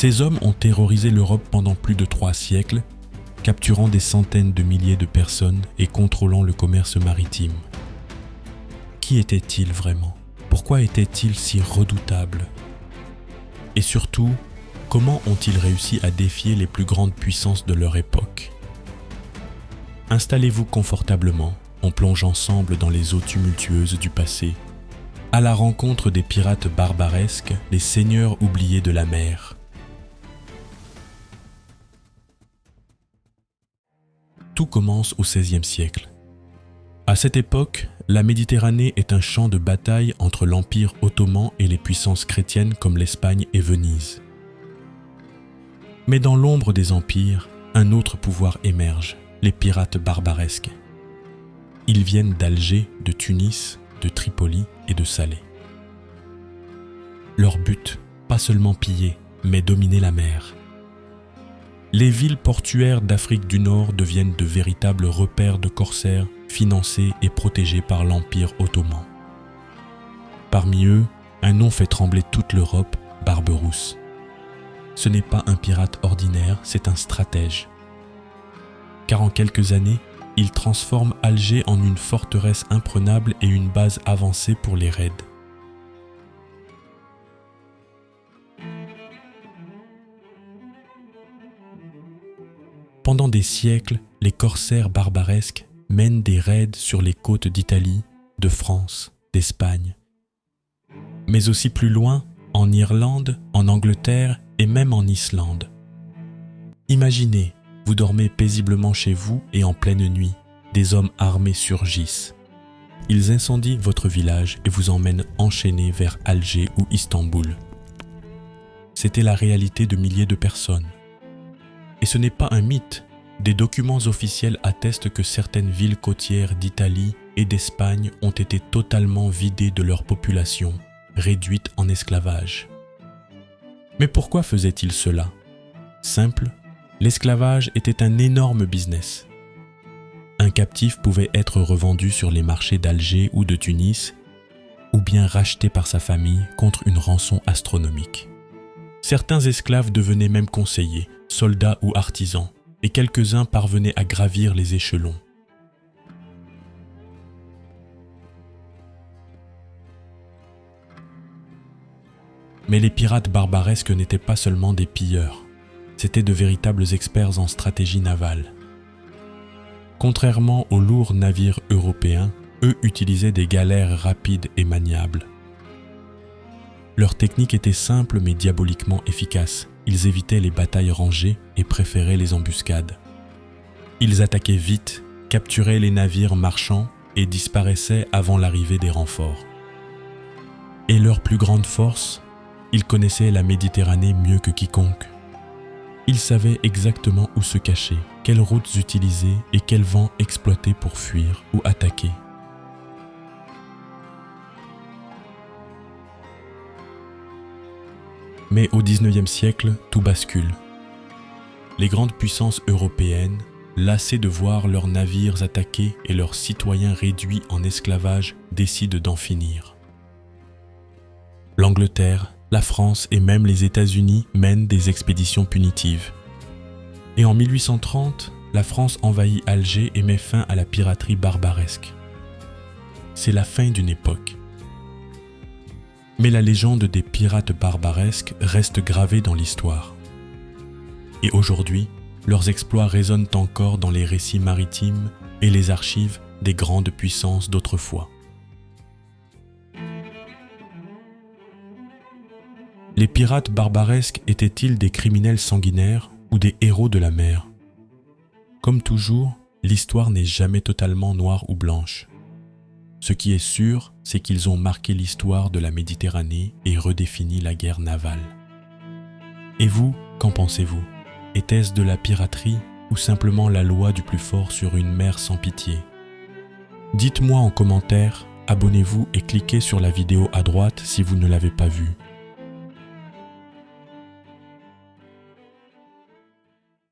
Ces hommes ont terrorisé l'Europe pendant plus de 3 siècles, capturant des centaines de milliers de personnes et contrôlant le commerce maritime. Qui étaient-ils vraiment? Pourquoi étaient-ils si redoutables? Et surtout, comment ont-ils réussi à défier les plus grandes puissances de leur époque? Installez-vous confortablement, on plonge ensemble dans les eaux tumultueuses du passé, à la rencontre des pirates barbaresques, les seigneurs oubliés de la mer. Tout commence au XVIe siècle. À cette époque, la Méditerranée est un champ de bataille entre l'Empire ottoman et les puissances chrétiennes comme l'Espagne et Venise. Mais dans l'ombre des empires, un autre pouvoir émerge, les pirates barbaresques. Ils viennent d'Alger, de Tunis, de Tripoli et de Salé. Leur but, pas seulement piller, mais dominer la mer. Les villes portuaires d'Afrique du Nord deviennent de véritables repères de corsaires financés et protégés par l'Empire ottoman. Parmi eux, un nom fait trembler toute l'Europe, Barberousse. Ce n'est pas un pirate ordinaire, c'est un stratège. Car en quelques années, il transforme Alger en une forteresse imprenable et une base avancée pour les raids. Pendant des siècles, les corsaires barbaresques mènent des raids sur les côtes d'Italie, de France, d'Espagne. Mais aussi plus loin, en Irlande, en Angleterre et même en Islande. Imaginez, vous dormez paisiblement chez vous et en pleine nuit, des hommes armés surgissent. Ils incendient votre village et vous emmènent enchaînés vers Alger ou Istanbul. C'était la réalité de milliers de personnes. Et ce n'est pas un mythe. Des documents officiels attestent que certaines villes côtières d'Italie et d'Espagne ont été totalement vidées de leur population, réduites en esclavage. Mais pourquoi faisaient-ils cela? Simple, l'esclavage était un énorme business. Un captif pouvait être revendu sur les marchés d'Alger ou de Tunis, ou bien racheté par sa famille contre une rançon astronomique. Certains esclaves devenaient même conseillers, soldats ou artisans, et quelques-uns parvenaient à gravir les échelons. Mais les pirates barbaresques n'étaient pas seulement des pilleurs, c'étaient de véritables experts en stratégie navale. Contrairement aux lourds navires européens, eux utilisaient des galères rapides et maniables. Leur technique était simple mais diaboliquement efficace. Ils évitaient les batailles rangées et préféraient les embuscades. Ils attaquaient vite, capturaient les navires marchands et disparaissaient avant l'arrivée des renforts. Et leur plus grande force, ils connaissaient la Méditerranée mieux que quiconque. Ils savaient exactement où se cacher, quelles routes utiliser et quels vents exploiter pour fuir ou attaquer. Mais au XIXe siècle, tout bascule. Les grandes puissances européennes, lassées de voir leurs navires attaqués et leurs citoyens réduits en esclavage, décident d'en finir. L'Angleterre, la France et même les États-Unis mènent des expéditions punitives. Et en 1830, la France envahit Alger et met fin à la piraterie barbaresque. C'est la fin d'une époque. Mais la légende des pirates barbaresques reste gravée dans l'histoire. Et aujourd'hui, leurs exploits résonnent encore dans les récits maritimes et les archives des grandes puissances d'autrefois. Les pirates barbaresques étaient-ils des criminels sanguinaires ou des héros de la mer? Comme toujours, l'histoire n'est jamais totalement noire ou blanche. Ce qui est sûr, c'est qu'ils ont marqué l'histoire de la Méditerranée et redéfini la guerre navale. Et vous, qu'en pensez-vous? Était-ce de la piraterie ou simplement la loi du plus fort sur une mer sans pitié? Dites-moi en commentaire, abonnez-vous et cliquez sur la vidéo à droite si vous ne l'avez pas vue.